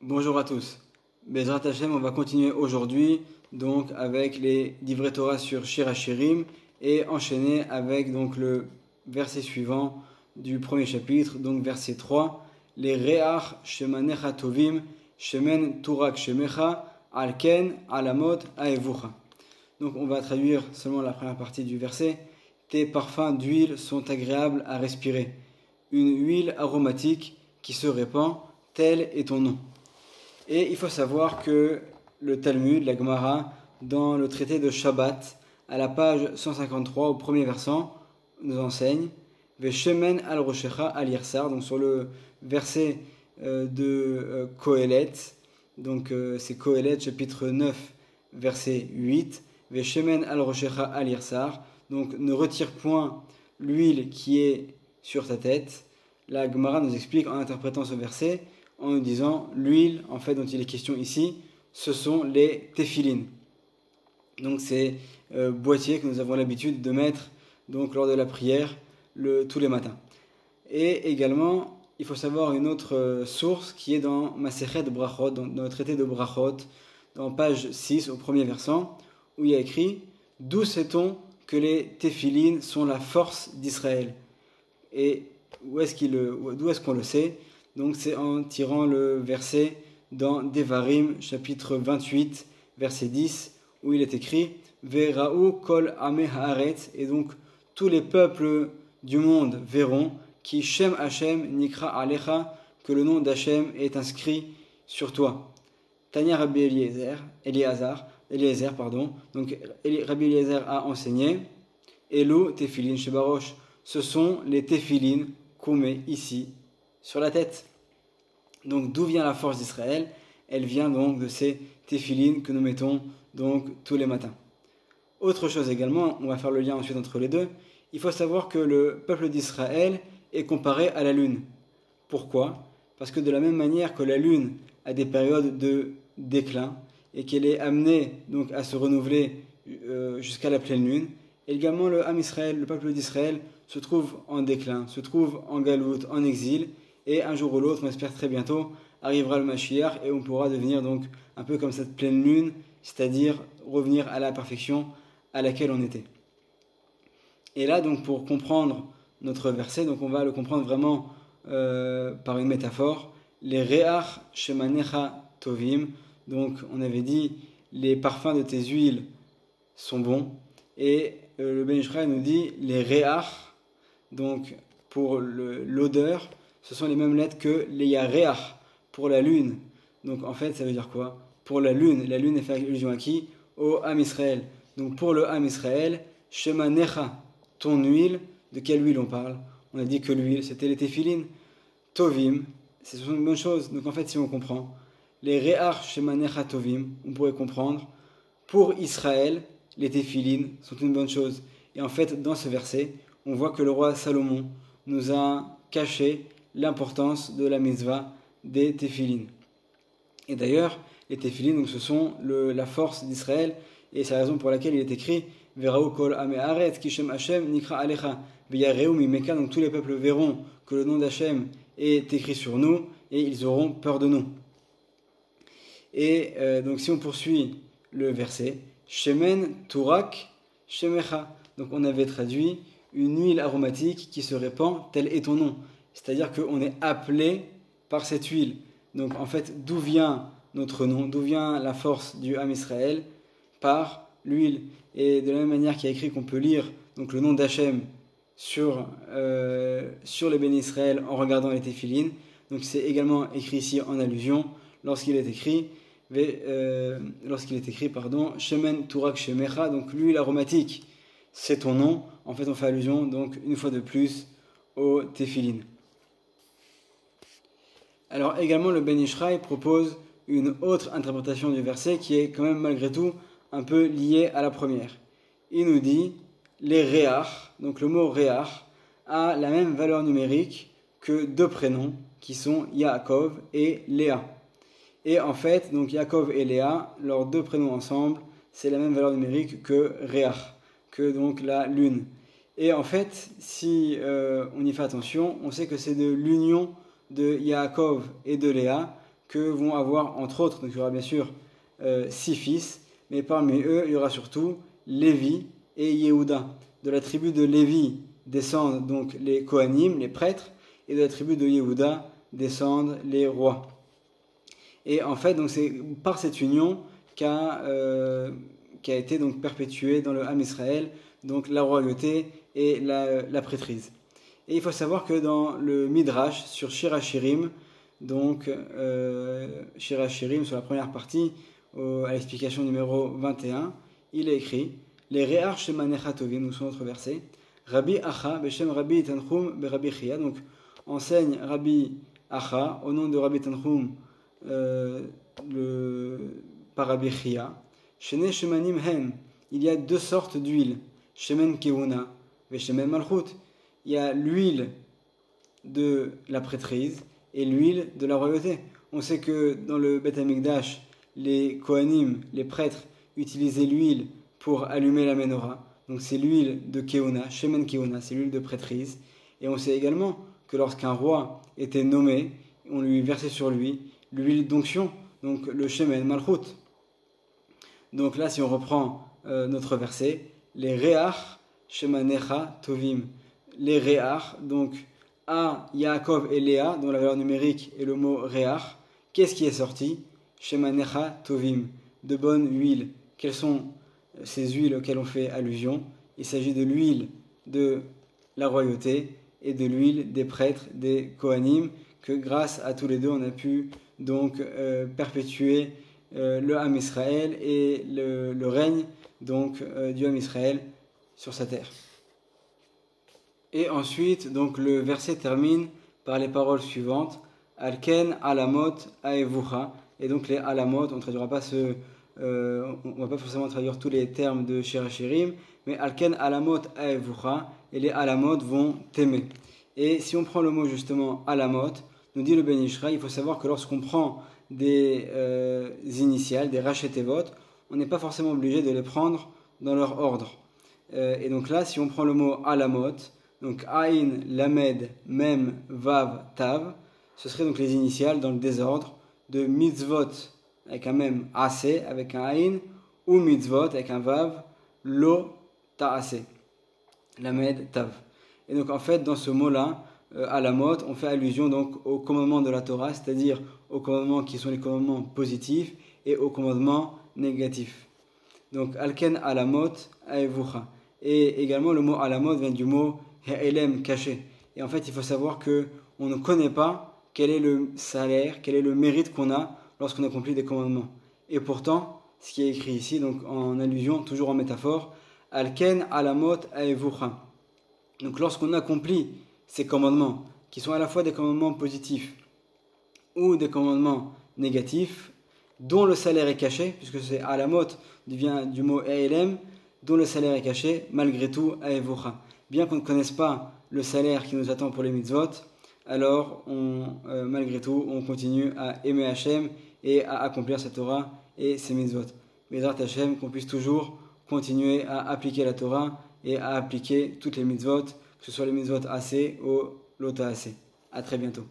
Bonjour à tous. Bezrat Hashem, on va continuer aujourd'hui donc avec les Divrei Torah sur Shir HaShirim et enchaîner avec donc le verset suivant du premier chapitre, donc verset 3. Les Re'ach Shemanecha Tovim Shemen Turak Shemecha Alken Alamot Aevucha. Donc on va traduire seulement la première partie du verset. Tes parfums d'huile sont agréables à respirer. Une huile aromatique qui se répand, tel est ton nom. Et il faut savoir que le Talmud, la Gemara, dans le traité de Shabbat, à la page 153, au premier versant, nous enseigne Veshemen al Roshecha al Yirsar, donc sur le verset de Kohelet, donc c'est Kohelet, chapitre 9, verset 8, Veshemen al Roshecha al Yirsar, donc ne retire point l'huile qui est sur ta tête. La Gemara nous explique en interprétant ce verset, en nous disant l'huile en fait dont il est question ici, ce sont les téphilines. Donc ces boîtiers que nous avons l'habitude de mettre donc lors de la prière tous les matins. Et également, il faut savoir une autre source qui est dans Masechet Brachot, dans le traité de Brachot, dans page 6 au premier versant, où il y a écrit « D'où sait-on que les téphilines sont la force d'Israël ?» Et d'où est-ce qu'on le sait? Donc c'est en tirant le verset dans Devarim, chapitre 28, verset 10, où il est écrit « Vera'u kol ame haaretz » et donc tous les peuples du monde verront qui Shem Hashem nikra alecha, que le nom d'Hashem est inscrit sur toi. Tanya Rabbi Eliezer, donc Rabbi Eliezer a enseigné Elu tefilin shebarosh, ce sont les téphilines qu'on met ici sur la tête. Donc d'où vient la force d'Israël? Elle vient donc de ces téphilines que nous mettons donc tous les matins. Autre chose également, on va faire le lien ensuite entre les deux, il faut savoir que le peuple d'Israël est comparé à la lune. Pourquoi? Parce que de la même manière que la lune a des périodes de déclin et qu'elle est amenée donc à se renouveler jusqu'à la pleine lune, également le Ham Israël, le peuple d'Israël, se trouve en déclin, se trouve en galoute, en exil, et un jour ou l'autre, on espère très bientôt, arrivera le Mashiach et on pourra devenir donc un peu comme cette pleine lune, c'est-à-dire revenir à la perfection à laquelle on était. Et là, donc, pour comprendre notre verset, donc on va le comprendre vraiment par une métaphore. Les Re'ach Shemanecha Tovim, donc on avait dit les parfums de tes huiles sont bons, et le Ben Ish Chai nous dit les Re'ach, donc pour l'odeur, ce sont les mêmes lettres que les Yareach pour la lune. Donc en fait, ça veut dire quoi? Pour la lune est fait allusion à qui? Au Ham Israël. Donc pour le Ham Israël, Shemanecha, ton huile, de quelle huile on parle? On a dit que l'huile, c'était les téphilines. Tovim, ce sont une bonne chose. Donc en fait, si on comprend, les Re'ach Shemanecha Tovim, on pourrait comprendre, pour Israël, les téphilines sont une bonne chose. Et en fait, dans ce verset, on voit que le roi Salomon nous a caché l'importance de la mitzvah des téphilines. Et d'ailleurs, les téphilines, donc, ce sont la force d'Israël, et c'est la raison pour laquelle il est écrit Vera'u kol ame haaretz ki Shem Hashem nikra alecha v'yareu mimeka, donc tous les peuples verront que le nom d'Hashem est écrit sur nous, et ils auront peur de nous. Et donc si on poursuit le verset, Shemen Turak Shemecha, donc on avait traduit une huile aromatique qui se répand, tel est ton nom. C'est-à-dire qu'on est appelé par cette huile. Donc en fait, d'où vient notre nom? D'où vient la force du Ham Israël? Par l'huile. Et de la même manière qu'il y a écrit qu'on peut lire donc, le nom d'Hachem sur les bénis Israël en regardant les téphilines. Donc c'est également écrit ici en allusion lorsqu'il est écrit Shemen Turak Shemecha, donc l'huile aromatique, c'est ton nom. En fait, on fait allusion donc une fois de plus aux téphilines. Alors également, le Ben Ish Chai propose une autre interprétation du verset qui est quand même malgré tout un peu liée à la première. Il nous dit les Re'ach, donc le mot Re'ach a la même valeur numérique que deux prénoms qui sont Yaakov et Léa. Et en fait, donc Yaakov et Léa, leurs deux prénoms ensemble, c'est la même valeur numérique que Re'ach, que donc la lune. Et en fait, si on y fait attention, on sait que c'est de l'union de Yaakov et de Léa que vont avoir entre autres, donc il y aura bien sûr 6 fils, mais parmi eux il y aura surtout Lévi et Yehuda. De la tribu de Lévi descendent donc les Kohanim, les prêtres, et de la tribu de Yehuda descendent les rois. Et en fait, donc c'est par cette union qu'a été donc perpétuée dans le Ham Israël, donc la royauté et la prêtrise. Et il faut savoir que dans le Midrash sur Shir HaShirim, donc Shir HaShirim sur la première partie, à l'explication numéro 21, il est écrit les Re'ar Shemanecha Tovim, nous sommes notre verset, Rabbi Acha, Beshem Rabbi Tanchum, Rabbi Chia, donc enseigne Rabbi Acha, au nom de Rabbi Tanchum, par Rabbi Chia, Shene Shemanim Hen, il y a 2 sortes d'huile, Shemen Kehuna, et Shemen Malchut. Il y a l'huile de la prêtrise et l'huile de la royauté. On sait que dans le Beth Amikdash, les Kohanim, les prêtres, utilisaient l'huile pour allumer la menorah. Donc c'est l'huile de Kehuna, Shemen Kehuna, c'est l'huile de prêtrise. Et on sait également que lorsqu'un roi était nommé, on lui versait sur lui l'huile d'onction, donc le Shemen Malchut. Donc là, si on reprend notre verset, les Re'ach Shemanecha Tovim, les Re'ach, donc à Yaakov et Léa, dont la valeur numérique est le mot Re'ach, qu'est-ce qui est sorti? Shemanecha Tovim, de bonne huile. Quelles sont ces huiles auxquelles on fait allusion? Il s'agit de l'huile de la royauté et de l'huile des prêtres, des Kohanim, que grâce à tous les deux, on a pu donc perpétuer le Ham Israël et le règne donc du Ham Israël sur sa terre. Et ensuite, donc le verset termine par les paroles suivantes, Alken alamot aevucha. Et donc les alamot, on ne traduira pas on va pas forcément traduire tous les termes de Shir HaShirim, mais Alken alamot aevucha, et les alamot vont t'aimer. Et si on prend le mot justement alamot, nous dit le Ben Ishra, il faut savoir que lorsqu'on prend des initiales, des rachetevot, on n'est pas forcément obligé de les prendre dans leur ordre. Et donc là, si on prend le mot alamot, donc Aïn, Lamed, Mem, Vav, Tav, ce seraient donc les initiales dans le désordre de mitzvot avec un Mem, Ase, avec un Aïn, ou mitzvot avec un Vav, Lo, Ta'ase, Lamed, Tav. Et donc en fait, dans ce mot-là, alamot, on fait allusion donc aux commandements de la Torah, c'est-à-dire aux commandements qui sont les commandements positifs et aux commandements négatifs. Donc Alken alamot aevucha. Et également le mot alamot vient du mot He'elem, caché. Et en fait, il faut savoir qu'on ne connaît pas quel est le salaire, quel est le mérite qu'on a lorsqu'on accomplit des commandements. Et pourtant, ce qui est écrit ici, donc en allusion, toujours en métaphore, Alken alamot aevucha. Donc lorsqu'on accomplit ces commandements, qui sont à la fois des commandements positifs ou des commandements négatifs, dont le salaire est caché, puisque c'est alamot, vient du mot He'elem, dont le salaire est caché, malgré tout, aevucha. Bien qu'on ne connaisse pas le salaire qui nous attend pour les mitzvot, alors malgré tout, on continue à aimer Hachem et à accomplir sa Torah et ses mitzvot. Bezrat Hachem, qu'on puisse toujours continuer à appliquer la Torah et à appliquer toutes les mitzvot, que ce soit les mitzvot assez ou l'ota assez. À très bientôt.